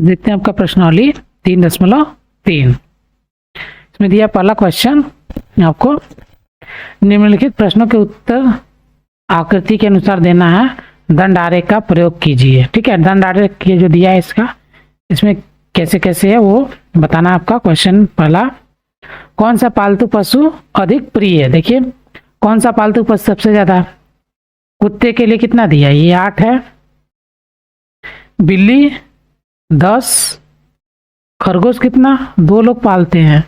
देखते हैं आपका प्रश्नावली 3.3। इसमें दिया पहला क्वेश्चन आपको, निम्नलिखित प्रश्नों के उत्तर आकृति के अनुसार देना है, दंड आरेख का प्रयोग कीजिए। ठीक है, दंड आरेख ये जो दिया है इसका, इसमें कैसे कैसे है वो बताना आपका। क्वेश्चन पहला, कौन सा पालतू पशु अधिक प्रिय है? देखिए कौन सा पालतू पशु सबसे ज्यादा, कुत्ते के लिए कितना दिया, ये 8 है, बिल्ली 10, खरगोश कितना, 2 लोग पालते हैं,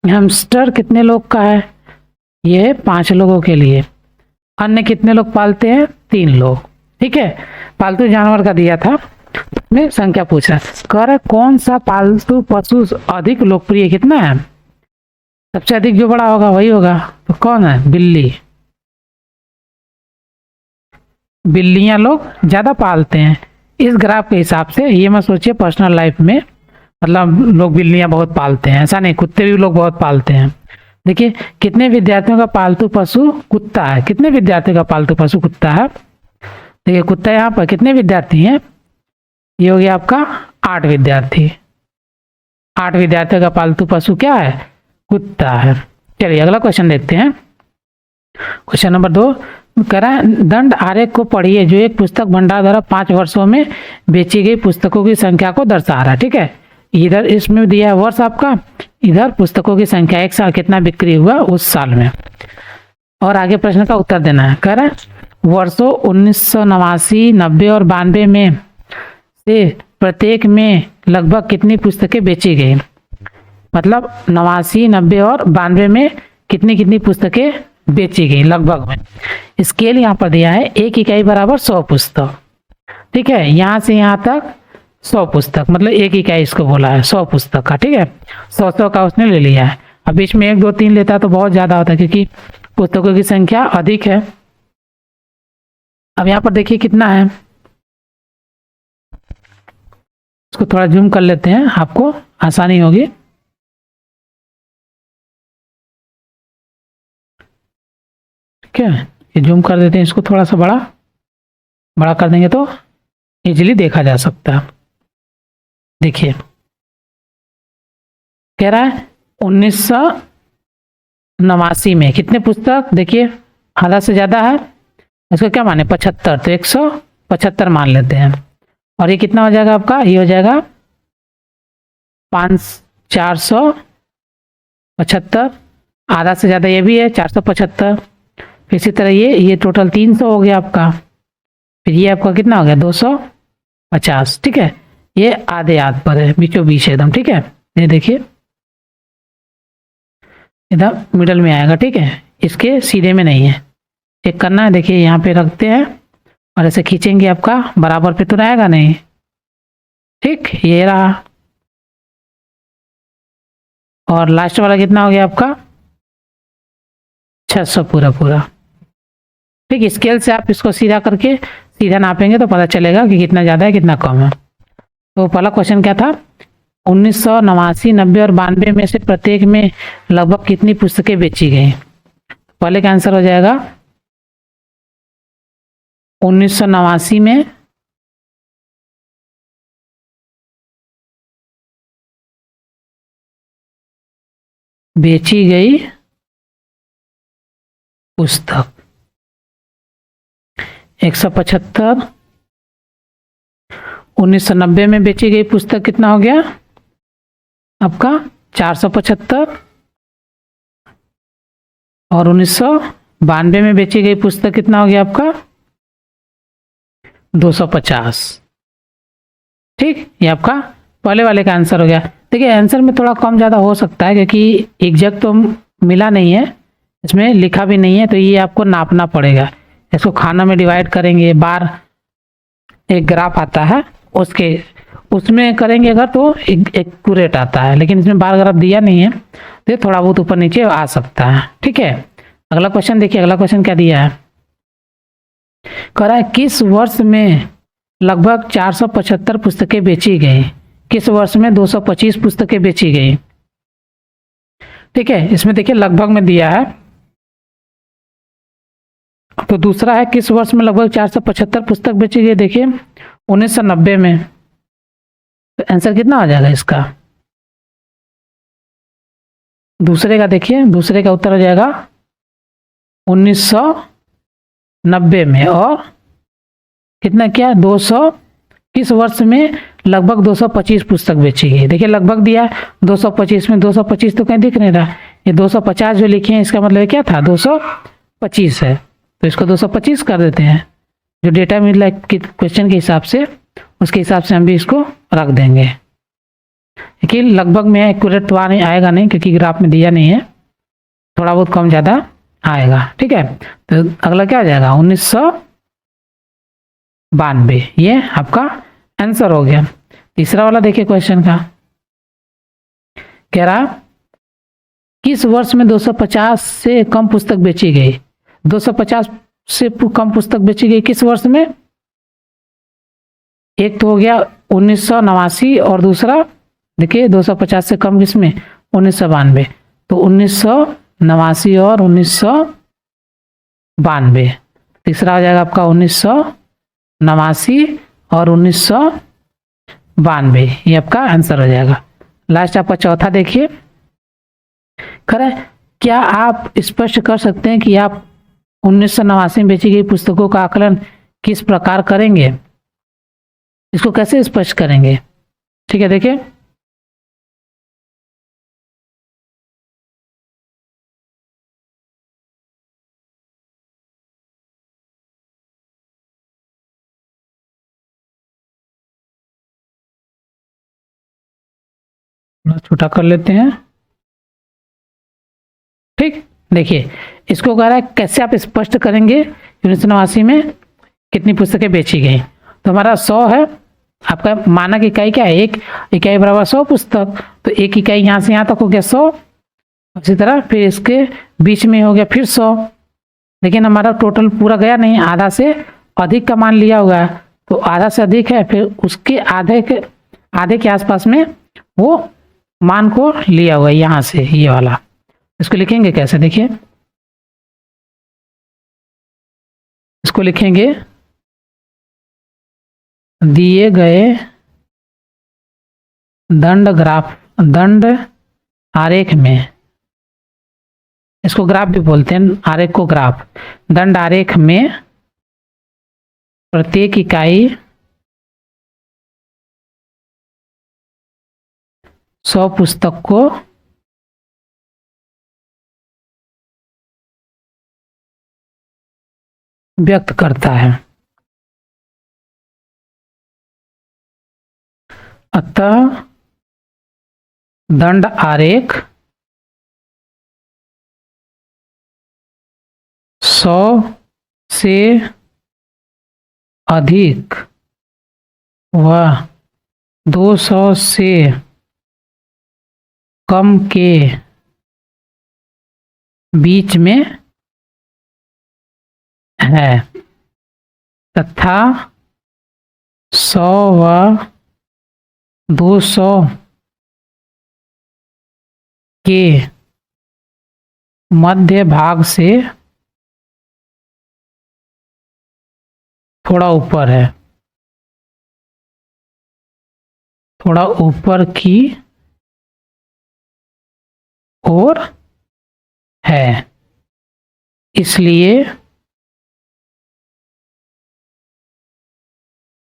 हैमस्टर कितने लोग का है, ये 5 लोगों के लिए, अन्य कितने लोग पालते हैं, 3 लोग। ठीक है, पालतू जानवर का दिया था, में संख्या पूछा, कह रहा कौन सा पालतू पशु अधिक लोकप्रिय, कितना है, सबसे अधिक जो बड़ा होगा वही होगा, तो कौन है, बिल्ली। बिल्लियां लोग ज्यादा पालते हैं इस ग्राफ के हिसाब से। ये मत सोचिए पर्सनल लाइफ में मतलब लोग बिल्लियां बहुत पालते हैं, ऐसा नहीं, कुत्ते भी लोग बहुत पालते हैं। देखिए कितने विद्यार्थियों का पालतू पशु कुत्ता है, कितने विद्यार्थियों का पालतू पशु कुत्ता है, देखिए कुत्ता यहाँ पर कितने विद्यार्थी हैं, ये हो गया आपका 8 विद्यार्थी, 8 विद्यार्थियों का पालतू पशु क्या है, कुत्ता है। चलिए अगला क्वेश्चन देखते हैं। क्वेश्चन नंबर 2 कह रहा है, दंड आरेख को पढ़िए जो एक पुस्तक भंडार द्वारा 5 वर्षों में बेची गई पुस्तकों की संख्या को दर्शा रहा है। ठीक है, इधर इसमें दिया है वर्ष आपका, इधर पुस्तकों की संख्या, एक साल कितना बिक्री हुआ उस साल में, और आगे प्रश्न का उत्तर देना है। कह रहा है वर्षों 1989, 90 और 92 में से प्रत्येक में लगभग कितनी पुस्तकें बेची गई, मतलब 89, 90 और 92 में कितनी कितनी पुस्तकें बेची गई लगभग में। स्केल यहाँ पर दिया है, 1 इकाई बराबर 100 पुस्तक। ठीक है, यहाँ से यहाँ तक 100 पुस्तक, मतलब 1 इकाई इसको बोला है 100 पुस्तक का। ठीक है, 100 का उसने ले लिया है। अब बीच में 1, 2, 3 लेता तो बहुत ज्यादा होता है क्योंकि पुस्तकों की संख्या अधिक है। अब यहाँ पर देखिए कितना है, इसको थोड़ा जूम कर लेते हैं, आपको आसानी होगी। ठीक है, ये जूम कर देते हैं, इसको थोड़ा सा बड़ा कर देंगे तो इजीली देखा जा सकता है। देखिए कह रहा है 1989 में कितने पुस्तक, देखिए आधा से ज्यादा है, इसको क्या माने 75, तो 175 मान लेते हैं। और ये कितना हो जाएगा आपका, ये हो जाएगा 475, आधा से ज्यादा ये भी है 475, इसी तरह ये टोटल 300 हो गया आपका, फिर ये आपका कितना हो गया 250। ठीक है, ये आधे हाथ पर है, बीचों बीच एकदम। ठीक है, ये देखिए इधर मिडल में आएगा। ठीक है, इसके सीधे में नहीं है, चेक करना है। देखिए यहाँ पे रखते हैं और ऐसे खींचेंगे, आपका बराबर पे तो रहेगा नहीं। ठीक, ये रहा, और लास्ट वाला कितना हो गया आपका 600 पूरा। ठीक, स्केल से आप इसको सीधा करके सीधा नापेंगे तो पता चलेगा कि कितना ज़्यादा है कितना कम है। तो पहला क्वेश्चन क्या था, 1989, 90 और 92 में से प्रत्येक में लगभग कितनी पुस्तकें बेची गई। पहले का आंसर हो जाएगा 1989 में बेची गई पुस्तक 175, 1990 में बेची गई पुस्तक कितना हो गया आपका 475, और 1992 में बेची गई पुस्तक कितना हो गया आपका 250। ठीक, ये आपका पहले वाले का आंसर हो गया। देखिए आंसर में थोड़ा कम ज़्यादा हो सकता है क्योंकि एग्जैक्ट तो मिला नहीं है, इसमें लिखा भी नहीं है, तो ये आपको नापना पड़ेगा। इसको खाना में डिवाइड करेंगे, बार एक ग्राफ आता है उसमें करेंगे अगर तो एक्यूरेट आता है, लेकिन इसमें बार ग्राफ दिया नहीं है तो थोड़ा बहुत ऊपर नीचे आ सकता है। ठीक है, अगला क्वेश्चन देखिए, अगला क्वेश्चन क्या दिया है, कह रहा है किस वर्ष में लगभग 475 पुस्तकें बेची गई, किस वर्ष में 225 पुस्तकें बेची गई। ठीक है, इसमें देखिए लगभग में दिया है, तो दूसरा है किस वर्ष में लगभग 475 पुस्तक बेची गई। देखिए 1990 में, तो आंसर कितना हो जाएगा इसका? दूसरे का देखिए, दूसरे का उत्तर हो जाएगा 1990 में। और कितना क्या 200 किस वर्ष में लगभग 225 पुस्तक बेची गई? देखिए लगभग दिया है 225 में, 225 तो कहीं दिख नहीं रहा, ये 250 जो लिखे हैं इसका मतलब क्या था 225 है, तो इसको 225 कर देते हैं। जो डेटा मिला है क्वेश्चन के हिसाब से उसके हिसाब से हम भी इसको रख देंगे। लेकिन लगभग में एक्यूरेट तो आएगा नहीं क्योंकि ग्राफ में दिया नहीं है, थोड़ा बहुत कम ज़्यादा आएगा। ठीक है, तो अगला क्या हो जाएगा 1992, ये आपका आंसर हो गया। तीसरा वाला देखिए क्वेश्चन का, कह रहा किस वर्ष में 250 से कम पुस्तक बेची गई? 250 से कम पुस्तक बेची गई किस वर्ष में? एक तो हो गया 1989 और दूसरा देखिए 250 से कम किसमें 1992, तो 1989 और 1992। तीसरा हो जाएगा आपका 1989 और 1992, ये आपका आंसर हो जाएगा। लास्ट आपका चौथा देखिए, खरा क्या आप स्पष्ट कर सकते हैं कि आप 1989 में बेची गई पुस्तकों का आकलन किस प्रकार करेंगे? इसको कैसे स्पष्ट करेंगे? ठीक है, देखिए छोटा कर लेते हैं। ठीक, देखिए इसको कह रहा है कैसे आप स्पष्ट करेंगे 1989 में कितनी पुस्तकें बेची गई। तो हमारा 100 है, आपका मानक इकाई क्या है? एक इकाई बराबर 100 पुस्तक, तो एक इकाई यहाँ से यहाँ तक हो गया 100, इसी तरह फिर इसके बीच में हो गया फिर 100, लेकिन हमारा टोटल पूरा गया नहीं, आधा से अधिक का मान लिया होगा, तो आधा से अधिक है, फिर उसके आधे के आसपास में वो मान को लिया हुआ है यहाँ से, ये वाला। इसको लिखेंगे कैसे? देखिए इसको लिखेंगे दिए गए दंड आरेख में, इसको ग्राफ भी बोलते हैं, आरेख को ग्राफ। दंड आरेख में प्रत्येक इकाई 100 पुस्तक को व्यक्त करता है। अतः दंड आरेख 100 से अधिक व 200 से कम के बीच में है तथा 100 व 200 के मध्य भाग से थोड़ा ऊपर है, थोड़ा ऊपर की ओर है, इसलिए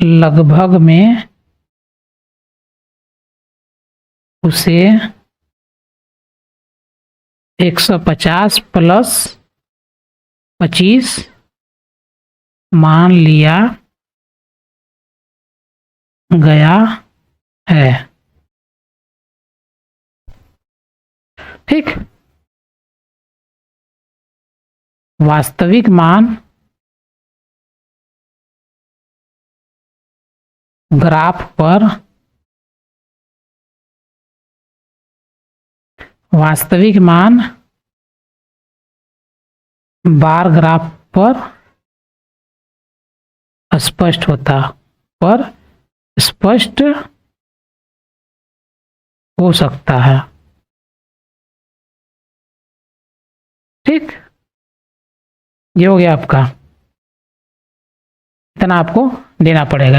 लगभग में उसे 150 प्लस 25 मान लिया गया है। ठीक, वास्तविक मान ग्राफ पर वास्तविक मान बार ग्राफ पर स्पष्ट हो सकता है। ठीक, ये हो गया आपका, इतना आपको देना पड़ेगा।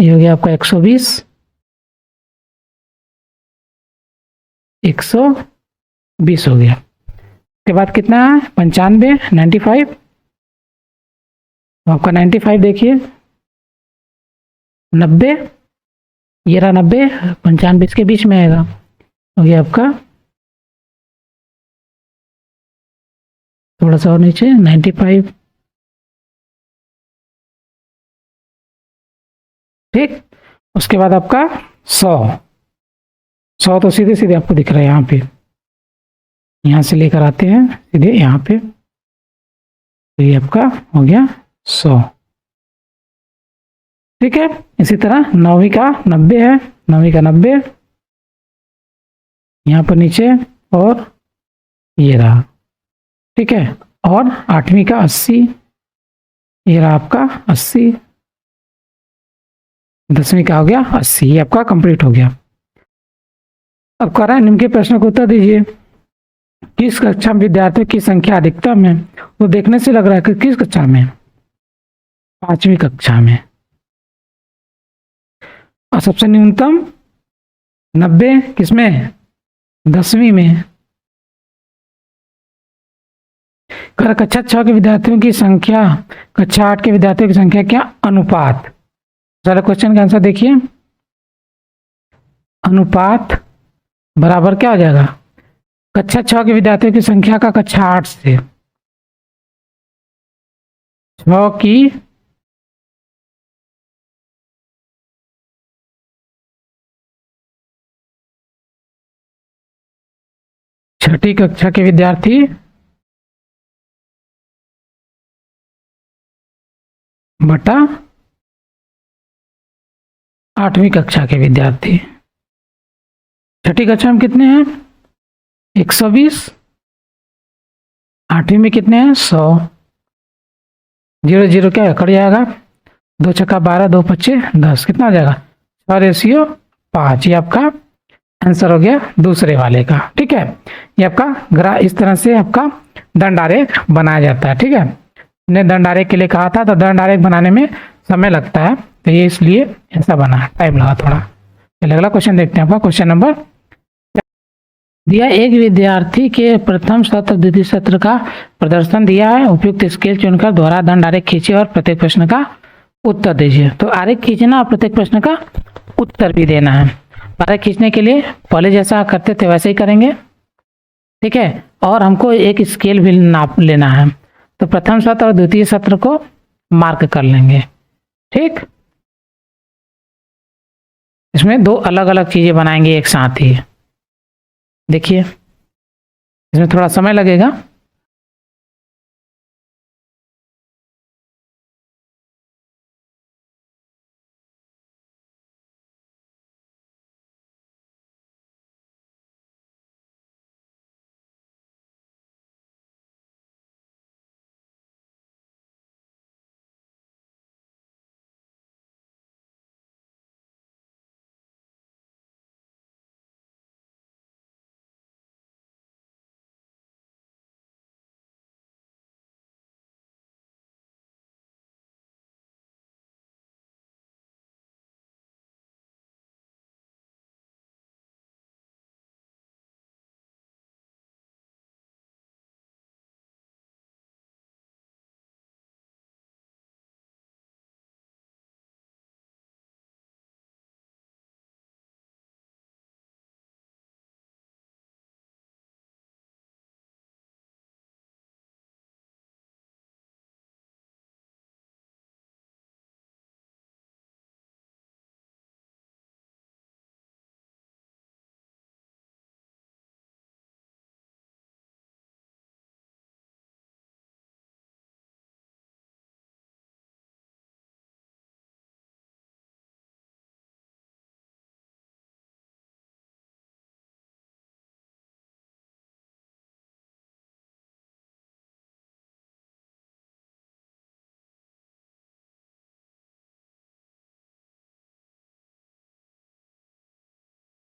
ये हो गया आपका 120, 120 हो गया। उसके बाद कितना है 95, 95, आपका 95 देखिए, 90, ये रहा 90, 95 इसके बीच में आएगा, हो गया आपका थोड़ा सा और नीचे 95, ठीक। उसके बाद आपका 100, 100 तो सीधे सीधे आपको दिख रहा है यहाँ पे, यहाँ से लेकर आते हैं सीधे यहाँ पे, तो ये आपका हो गया 100, ठीक है। इसी तरह 9वीं का 90 है, 9वीं का 90 यहाँ पर नीचे, और ये रहा, ठीक है। और 8वीं का 80, ये रहा आपका 80, 10वीं का हो गया 80, ये आपका कंप्लीट हो गया। अब कह रहा है निम्न के प्रश्न को उत्तर दीजिए। किस कक्षा में विद्यार्थियों की संख्या अधिकतम है? वो देखने से लग रहा है कि किस कक्षा में, 5वीं कक्षा में। और सबसे न्यूनतम 90 किसमें, 10वीं में। कक्षा 6 के विद्यार्थियों की संख्या कक्षा 8 के विद्यार्थियों की संख्या क्या अनुपात। सारे क्वेश्चन का आंसर देखिए, अनुपात बराबर क्या हो जाएगा, कक्षा 6 के विद्यार्थियों की संख्या का कक्षा 8 से, 6 की छठी कक्षा के विद्यार्थी बटा 8वीं कक्षा के विद्यार्थी। छठी कक्षा में कितने हैं 120, 8वीं में कितने हैं 100, 0 0 क्या कट जाएगा, 2 छक्का 12, 2 पच्चे 10, कितना हो जाएगा 6:5। ये आपका आंसर हो गया दूसरे वाले का, ठीक है। ये आपका इस तरह से आपका दंड आरेख बनाया जाता है, ठीक है। ने दंड आरेख के लिए कहा था, तो दंड आरेख बनाने में समय लगता है, तो ये इसलिए ऐसा बना, टाइम लगा थोड़ा। चलिए अगला क्वेश्चन देखते हैं। आपका क्वेश्चन नंबर दिया, एक विद्यार्थी के प्रथम सत्र द्वितीय सत्र का प्रदर्शन दिया है, उपयुक्त स्केल चुनकर दोहरा दंड आरेख खींचिए और प्रत्येक प्रश्न का उत्तर दीजिए। तो आरेख खींचना और प्रत्येक प्रश्न का उत्तर भी देना है। आरेख खींचने के लिए पहले जैसा करते थे वैसे ही करेंगे, ठीक है। और हमको एक स्केल भी नाप लेना है, तो प्रथम सत्र और द्वितीय सत्र को मार्क कर लेंगे, ठीक। इसमें 2 अलग अलग चीजें बनाएंगे एक साथ ही। देखिए इसमें थोड़ा समय लगेगा,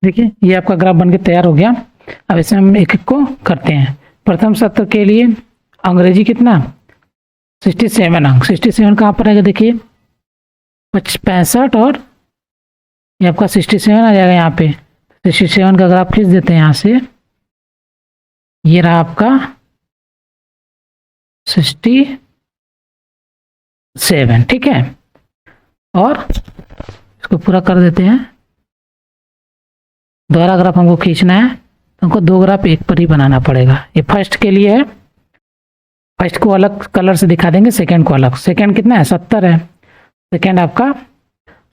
देखिए ये आपका ग्राफ बनके तैयार हो गया। अब इसे हम एक एक को करते हैं। प्रथम सत्र के लिए अंग्रेजी कितना 67 अंक, 67 कहाँ पर आएगा देखिए 65 और ये आपका 67 आ जाएगा यहाँ पे। 67 का ग्राफ खींच देते हैं यहाँ से। ये रहा आपका 67, ठीक है। और इसको पूरा कर देते हैं। दोबारा ग्राफ हमको खींचना है तो हमको 2 ग्राफ एक पर ही बनाना पड़ेगा। ये फर्स्ट के लिए है, फर्स्ट को अलग कलर से दिखा देंगे, सेकंड को अलग। सेकंड कितना है? 70 है। सेकंड आपका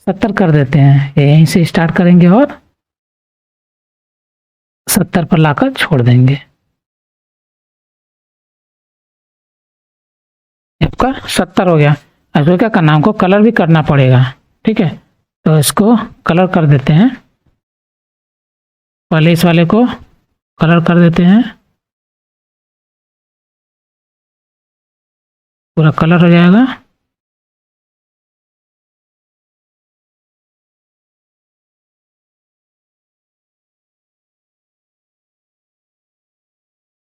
70 कर देते हैं, यहीं से स्टार्ट करेंगे और 70 पर लाकर छोड़ देंगे। आपका 70 हो गया। अब इसको क्या करना है? हमको कलर भी करना पड़ेगा, ठीक है। तो इसको कलर कर देते हैं। पहले इस वाले को कलर कर देते हैं, पूरा कलर हो जाएगा।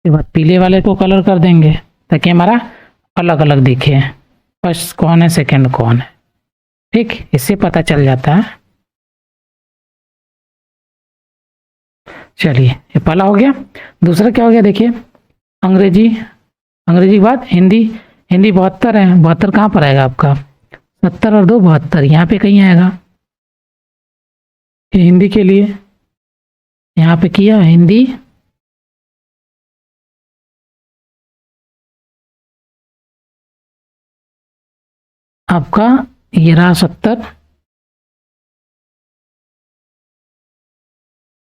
उसके बाद पीले वाले को कलर कर देंगे ताकि हमारा अलग अलग दिखे, फर्स्ट कौन है सेकंड कौन है, ठीक। इससे पता चल जाता है। चलिए, ये पहला हो गया। दूसरा क्या हो गया देखिए, अंग्रेजी। अंग्रेजी के बाद हिंदी। हिंदी 72 है। 72 कहाँ पर आएगा आपका? 70 और 2 72, यहाँ पे कहीं आएगा। ये हिंदी के लिए यहाँ पे किया हिंदी। आपका ये रहा 70,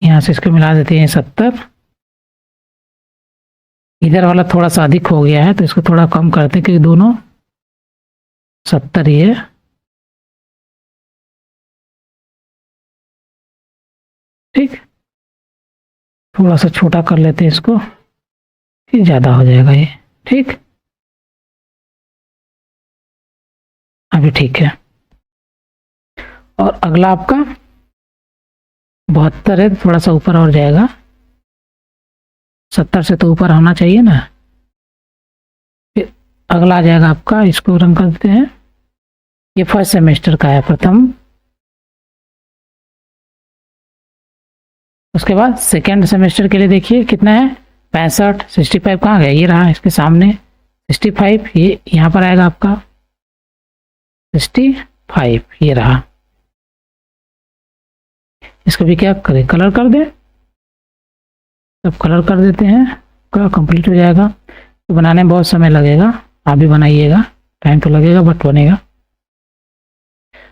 यहाँ से इसको मिला देते हैं 70। इधर वाला थोड़ा सा अधिक हो गया है तो इसको थोड़ा कम करते हैं, क्योंकि दोनों 70 ही है, ठीक। थोड़ा सा छोटा कर लेते हैं इसको, फिर ज़्यादा हो जाएगा ये, ठीक। अभी ठीक है। और अगला आपका 72 है, थोड़ा सा ऊपर और जाएगा। 70 से तो ऊपर होना चाहिए ना। फिर अगला आ जाएगा आपका, इसको रंग कर देते हैं। ये फर्स्ट सेमेस्टर का है, प्रथम। उसके बाद सेकेंड सेमेस्टर के लिए देखिए कितना है, 65। 65 कहाँ गया? ये रहा इसके सामने 65, ये यहाँ पर आएगा आपका 65, ये रहा। इसको भी क्या करें? कलर कर दें। सब कलर कर देते हैं, पूरा कंप्लीट हो जाएगा। तो बनाने में बहुत समय लगेगा, आप भी बनाइएगा, टाइम तो लगेगा बट बनेगा।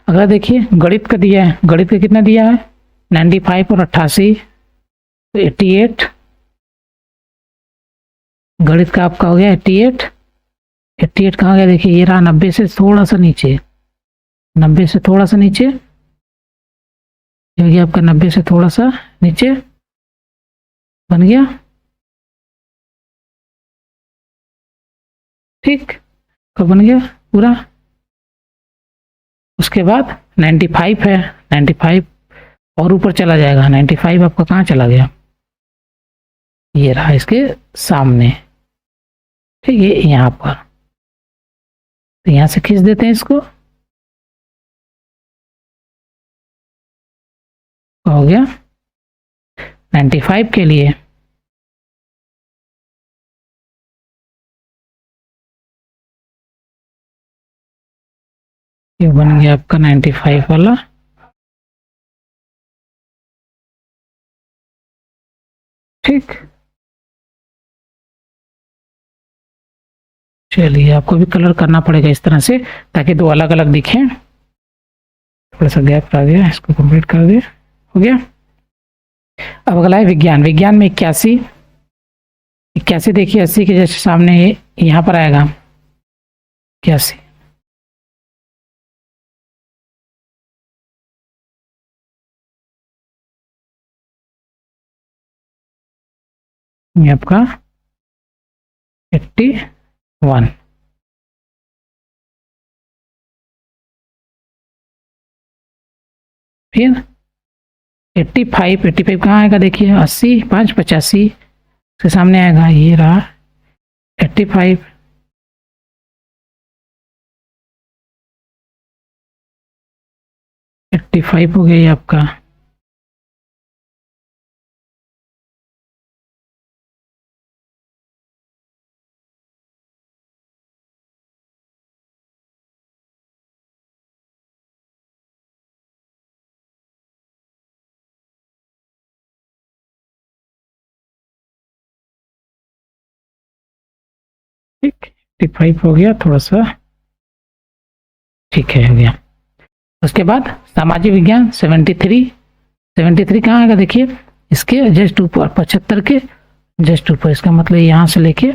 अगला देखिए, गणित का दिया है। गणित का कितना दिया है? 95 और 88, तो 88। गणित का आपका हो गया 88। 88 कहाँ गया? देखिए ये रहा 90 से थोड़ा सा नीचे। 90 से थोड़ा सा नीचे, ये आपका 90 से थोड़ा सा नीचे बन गया, ठीक। कब बन गया पूरा? उसके बाद 95 है। 95 और ऊपर चला जाएगा। 95 आपका कहाँ चला गया? ये रहा इसके सामने, ठीक है, यहाँ पर। तो यहाँ से खींच देते हैं इसको, हो गया 95 के लिए। ये बन गया आपका 95 वाला, ठीक। चलिए, आपको भी कलर करना पड़ेगा इस तरह से ताकि दो अलग अलग दिखें। थोड़ा सा गैप आ गया, इसको कंप्लीट कर दिए, हो गया। अब अगला है विज्ञान। विज्ञान में 81। 81 देखिए 80 के जैसे सामने यहाँ पर आएगा 81। ये आपका 81। फिर 85। 85 कहाँ आएगा? देखिए 80, 5 85 के सामने आएगा, ये रहा 85। हो गया ये आपका ठीक, 85 हो गया, थोड़ा सा ठीक है, हो गया। उसके बाद सामाजिक विज्ञान 73, 73 कहाँ आएगा देखिए, इसके जस्ट ऊपर, 75 के जस्ट ऊपर, इसका मतलब यहाँ से लेके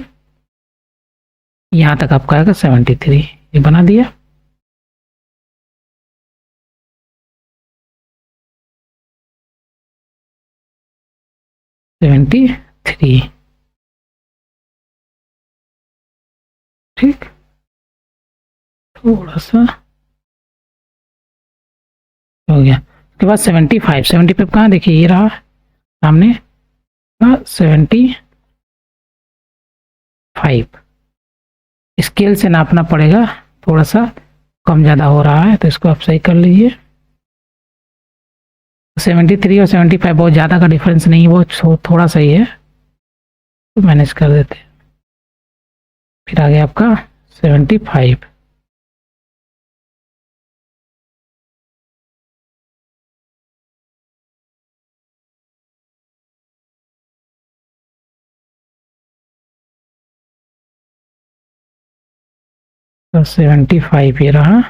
यहाँ तक आपका आएगा 73, ये बना दिया। सेवेंटी थ्री, ठीक, थोड़ा सा हो गया। उसके बाद 75, 75 कहाँ देखिए, ये रहा सामने, 75 स्केल से नापना पड़ेगा, थोड़ा सा कम ज़्यादा हो रहा है, तो इसको आप सही कर लीजिए। 73 और 75 बहुत ज़्यादा का डिफरेंस नहीं है, वो थोड़ा सही है, तो मैनेज कर देते हैं। फिर आ गया आपका 75, तो 75 ये रहा।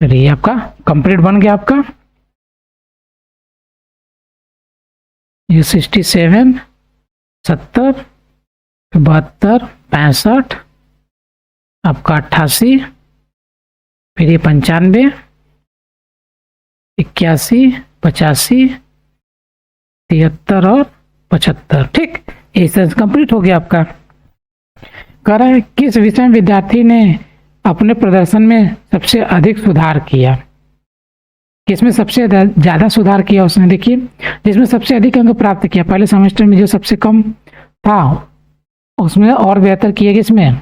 ये आपका कंप्लीट बन गया आपका। ये 67, 70, 72, 65, आपका 88, फिर ये 95, 81, 85, 73 और 75, ठीक, ये सब कंप्लीट हो गया आपका। कह रहा है किस विषय में विद्यार्थी ने अपने प्रदर्शन में सबसे अधिक सुधार किया, किसमें सबसे ज़्यादा सुधार किया उसने, देखिए जिसमें सबसे अधिक अंक प्राप्त किया, पहले सेमेस्टर में जो सबसे कम था उसमें और बेहतर किया, किसमें,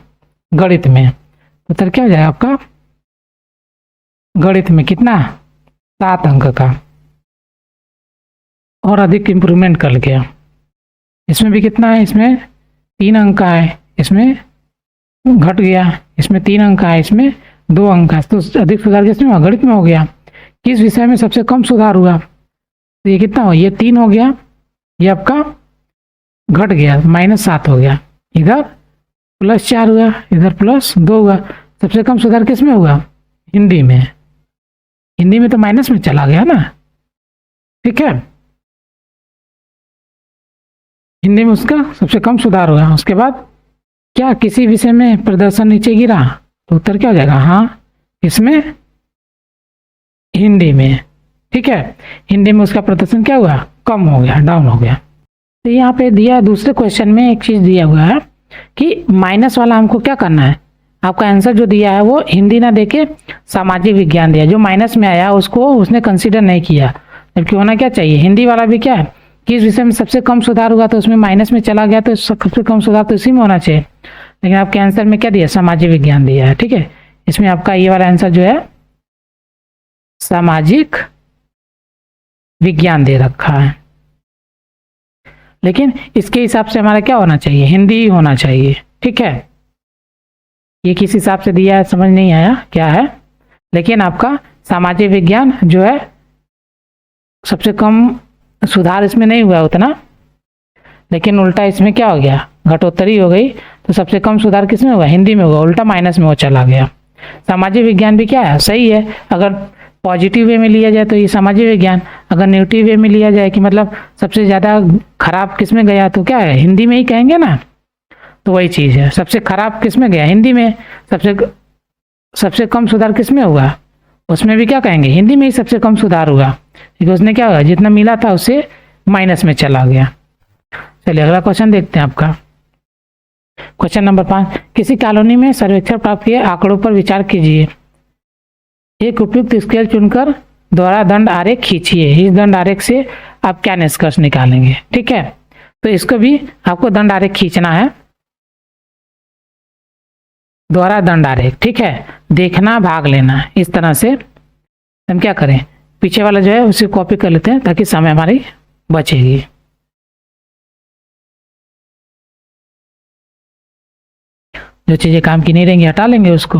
गणित में। तो उत्तर क्या हो जाएगा आपका, गणित में कितना, 7 अंक का और अधिक इम्प्रूवमेंट कर गया। इसमें भी कितना है, इसमें 3 अंक का है, इसमें घट गया, इसमें 3 अंक का है, इसमें 2 अंक का है, तो अधिक सुधार किसमें हुआ, गणित में हो गया। किस विषय में सबसे कम सुधार हुआ, तो ये कितना हो, ये 3 हो गया, ये आपका घट गया, -7 हो गया, इधर +4 हुआ, इधर +2 हुआ। सबसे कम सुधार किस में हुआ, हिंदी में, हिंदी में तो माइनस में चला गया ना, ठीक है, हिंदी में उसका सबसे कम सुधार हुआ। उसके बाद क्या किसी विषय में प्रदर्शन नीचे गिरा, तो उत्तर क्या हो जाएगा, हाँ, इसमें हिंदी में, ठीक है, हिंदी में उसका प्रदर्शन क्या हुआ, कम हो गया, डाउन हो गया। तो यहाँ पे दिया है दूसरे क्वेश्चन में एक चीज दिया हुआ है कि माइनस वाला हमको क्या करना है, आपका आंसर जो दिया है वो हिंदी ना देके सामाजिक विज्ञान दिया, जो माइनस में आया उसको उसने कंसीडर नहीं किया, जबकि होना क्या चाहिए, हिंदी वाला भी क्या है, किस विषय में सबसे कम सुधार हुआ तो उसमें माइनस में चला गया, तो सबसे कम सुधार तो इसी में होना चाहिए, लेकिन आपके आंसर में क्या दिया, सामाजिक विज्ञान दिया है, ठीक है, इसमें आपका ये वाला आंसर जो है सामाजिक विज्ञान दे रखा है, लेकिन इसके हिसाब से हमारा क्या होना चाहिए, हिंदी ही होना चाहिए, ठीक है। ये किस हिसाब से दिया है समझ नहीं आया क्या है, लेकिन आपका सामाजिक विज्ञान जो है सबसे कम सुधार इसमें नहीं हुआ उतना, लेकिन उल्टा इसमें क्या हो गया, घटोत्तरी हो गई, तो सबसे कम सुधार किसमें हुआ, हिंदी में हुआ, उल्टा माइनस में वो चला गया। सामाजिक विज्ञान भी क्या है, सही है, अगर पॉजिटिव वे में लिया जाए तो ये सामाजिक विज्ञान, अगर नेगेटिव वे में लिया जाए कि मतलब सबसे ज़्यादा खराब किस में गया तो क्या है, हिंदी में ही कहेंगे ना, तो वही चीज़ है, सबसे खराब किस में गया, हिंदी में, सबसे कम सुधार किस में हुआ, उसमें भी क्या कहेंगे, हिंदी में ही सबसे कम सुधार हुआ, क्योंकि उसने क्या हुआ, जितना मिला था उससे माइनस में चला गया। चलिए अगला क्वेश्चन देखते हैं आपका, क्वेश्चन नंबर 5, किसी कॉलोनी में सर्वेक्षण प्राप्त किए आंकड़ों पर विचार कीजिए, एक उपयुक्त स्केल चुनकर द्वारा दंड आरेख खींचिए, इस दंड आरेख से आप क्या निष्कर्ष निकालेंगे, ठीक है, तो इसको भी आपको दंड आरेख खींचना है, द्वारा दंड आरेख, ठीक है, देखना भाग लेना, इस तरह से हम क्या करें, पीछे वाला जो है उसे कॉपी कर लेते हैं ताकि समय हमारी बचेगी। जो चीजें काम की नहीं रहेंगी हटा लेंगे उसको।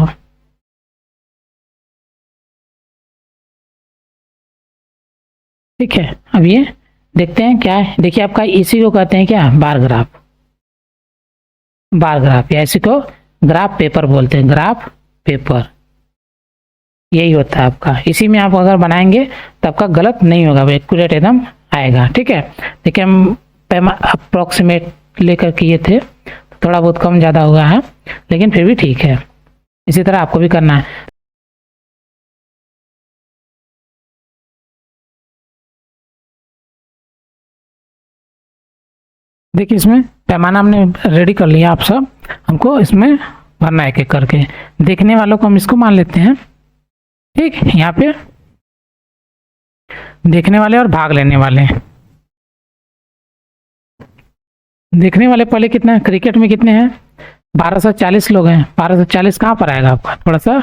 ठीक है, अब ये देखते हैं क्या है। देखिए आपका इसी को कहते हैं क्या, बार ग्राफ। बार ग्राफ या इसी को ग्राफ पेपर बोलते हैं, ग्राफ पेपर यही होता है आपका। इसी में आप अगर बनाएंगे तो आपका गलत नहीं होगा, एक्यूरेट एकदम आएगा। ठीक है, देखिए हम अप्रोक्सीमेट लेकर किए थे, थोड़ा बहुत कम ज़्यादा हुआ है लेकिन फिर भी ठीक है। इसी तरह आपको भी करना है। देखिए इसमें पैमाना हमने रेडी कर लिया, आप सब हमको इसमें भरना है एक एक करके। देखने वालों को हम इसको मान लेते हैं। ठीक, यहाँ पे देखने वाले और भाग लेने वाले। देखने वाले पहले कितना है, क्रिकेट में कितने हैं, 1240 लोग हैं। 1240 कहाँ पर आएगा आपका, थोड़ा सा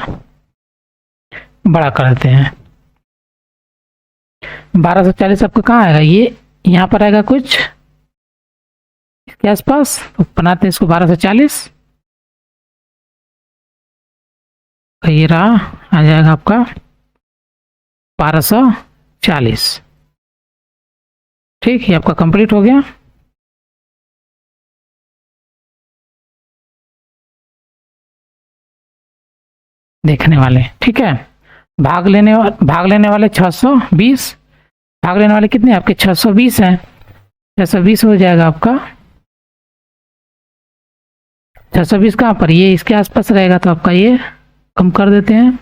बड़ा कर देते हैं। 1240 आपका कहाँ आएगा, ये यहाँ पर आएगा कुछ इसके आसपास, तो बनाते हैं इसको 1240। ये रहा, आ जाएगा आपका 1240। ठीक, ये आपका कंप्लीट हो गया। देखने वाले, ठीक है। भाग लेने वाले 620। भाग लेने वाले कितने आपके 620 हैं। 620 हो जाएगा आपका 620 कहाँ पर, ये इसके आसपास रहेगा, तो आपका ये कम कर देते हैं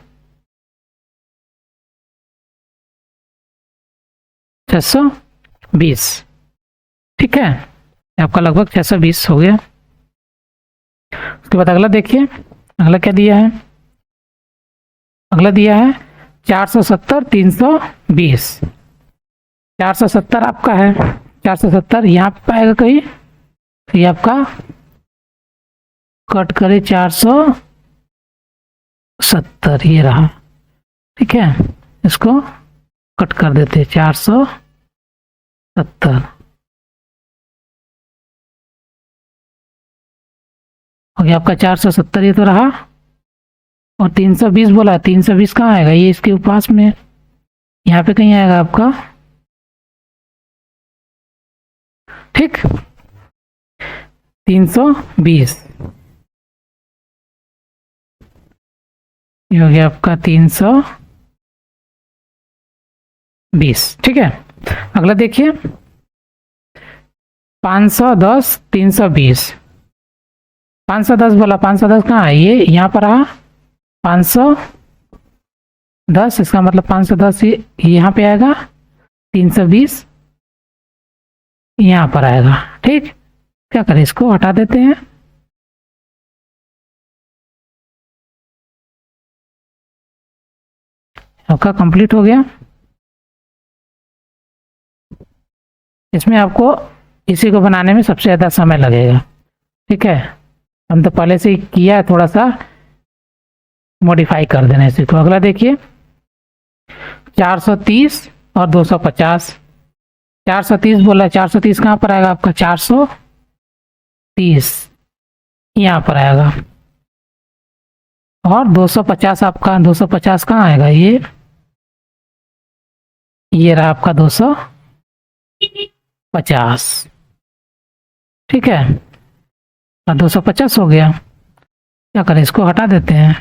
620। ठीक है, आपका लगभग 620 हो गया। उसके बाद अगला देखिए, अगला क्या दिया है। अगला दिया है 470 320। 470 आपका है, 470 यहाँ पे आएगा कहीं, तो ये आपका कट करे 470, ये रहा। ठीक है, इसको कट कर देते 470 हो गया आपका 470, ये तो रहा। और 320 बोला, 320 कहाँ आएगा, ये इसके पास में यहाँ पे कहीं आएगा आपका। ठीक, 320 ये हो गया आपका 320। ठीक है, अगला देखिए 510 320। 510 बोला, 510 कहाँ है, ये यहाँ पर रहा 510, इसका मतलब 510 ये यहाँ पे आएगा, 320 यहाँ पर आएगा। ठीक, क्या करें, इसको हटा देते हैं। आपका कंप्लीट हो गया। इसमें आपको इसी को बनाने में सबसे ज़्यादा समय लगेगा। ठीक है, हम तो पहले से ही किया है, थोड़ा सा मॉडिफाई कर देना इसी को। अगला देखिए 430 और 250। 430 बोला, 430 कहाँ पर आएगा आपका, 430 यहाँ पर आएगा। और 250 आपका, 250 कहाँ आएगा, ये रहा आपका 250। ठीक है, 250 हो गया। क्या करें, इसको हटा देते हैं।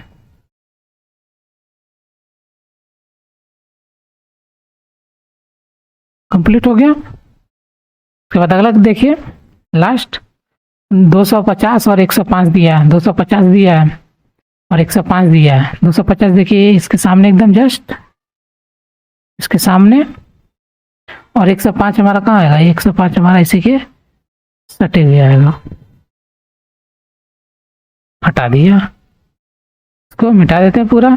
कंप्लीट हो गया। उसके बाद अगला देखिए लास्ट 250 और 105 दिया है। 250 दिया है और 105 दिया है। 250 देखिए इसके सामने एकदम जस्ट इसके सामने, और 105 हमारा कहाँ आएगा, 105 हमारा इसी के सटे हुए आएगा। हटा दिया, इसको मिटा देते हैं पूरा।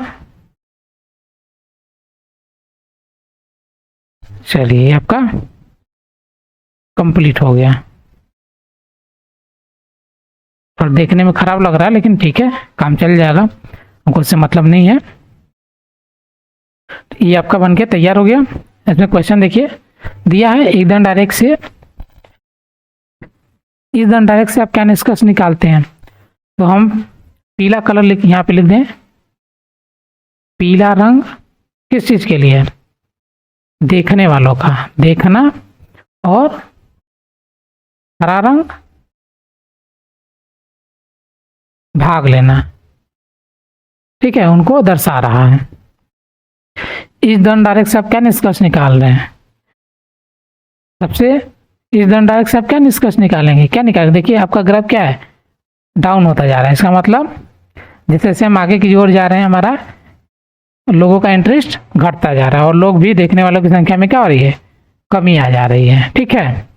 चलिए, आपका कंप्लीट हो गया। और देखने में खराब लग रहा है लेकिन ठीक है, काम चल जाएगा, हमको इससे मतलब नहीं है। ये आपका बनके तैयार हो गया। इसमें क्वेश्चन देखिए दिया है, एक दंड डायरेक्ट से इस दंड डायरेक्ट से आप क्या निष्कर्ष निकालते हैं। तो हम पीला कलर लिख, यहाँ पे लिख दें, पीला रंग किस चीज के लिए है, देखने वालों का, देखना, और हरा रंग भाग लेना, ठीक है, उनको दर्शा रहा है। इस दंड डायरेक्ट से आप क्या निष्कर्ष निकाल रहे हैं? सबसे इस दंड डायरेक्ट से आप क्या निष्कर्ष निकालेंगे? क्या निकालेंगे? देखिए आपका ग्राफ क्या है, डाउन होता जा रहा है। इसका मतलब जैसे जैसे हम आगे की ओर जा रहे हैं, हमारा लोगों का इंटरेस्ट घटता जा रहा है, और लोग भी, देखने वालों की संख्या में क्या हो रही है, कमी आ जा रही है, ठीक है।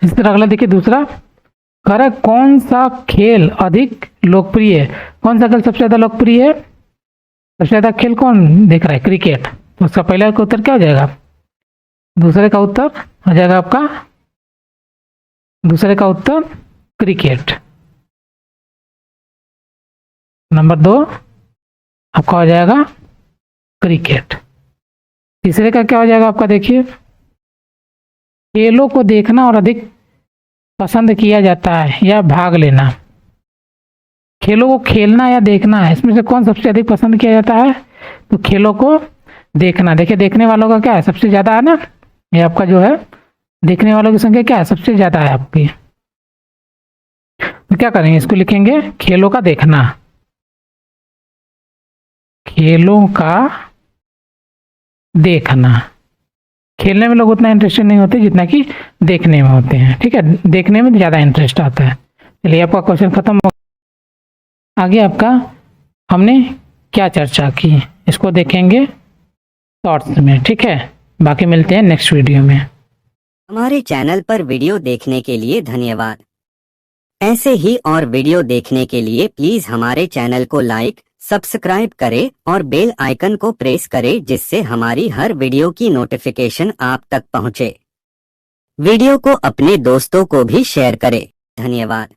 इस तरह अगला देखिए दूसरा, कह रहा है कौन सा खेल अधिक लोकप्रिय है? कौन सा खेल सबसे ज्यादा लोकप्रिय है? सबसे ज्यादा खेल कौन देख रहा है? क्रिकेट। तो उसका पहला का उत्तर क्या हो जाएगा? दूसरे का उत्तर हो जाएगा आपका, दूसरे का उत्तर क्रिकेट। नंबर 2 आपका हो जाएगा क्रिकेट। तीसरे का क्या हो जाएगा आपका? देखिए, खेलों को देखना और अधिक पसंद किया जाता है या भाग लेना। खेलों को खेलना या देखना है, इसमें से कौन सबसे अधिक पसंद किया जाता है? तो खेलों को देखना। देखिए देखने वालों का क्या है, सबसे ज्यादा है ना, ये आपका जो है देखने वालों की संख्या क्या है, सबसे ज्यादा है आपकी। तो क्या करेंगे, इसको लिखेंगे खेलों का देखना, खेलों का देखना। खेलने में लोग उतना इंटरेस्टेड नहीं होते जितना कि देखने में होते हैं, ठीक है, देखने में ज़्यादा इंटरेस्ट आता है। चलिए आपका क्वेश्चन खत्म हो। आगे आपका हमने क्या चर्चा की, इसको देखेंगे शॉर्ट्स में, ठीक है। बाकी मिलते हैं नेक्स्ट वीडियो में। हमारे चैनल पर वीडियो देखने के लिए धन्यवाद। ऐसे ही और वीडियो देखने के लिए प्लीज हमारे चैनल को लाइक, सब्सक्राइब करें और बेल आइकन को प्रेस करें, जिससे हमारी हर वीडियो की नोटिफिकेशन आप तक पहुंचे। वीडियो को अपने दोस्तों को भी शेयर करें। धन्यवाद।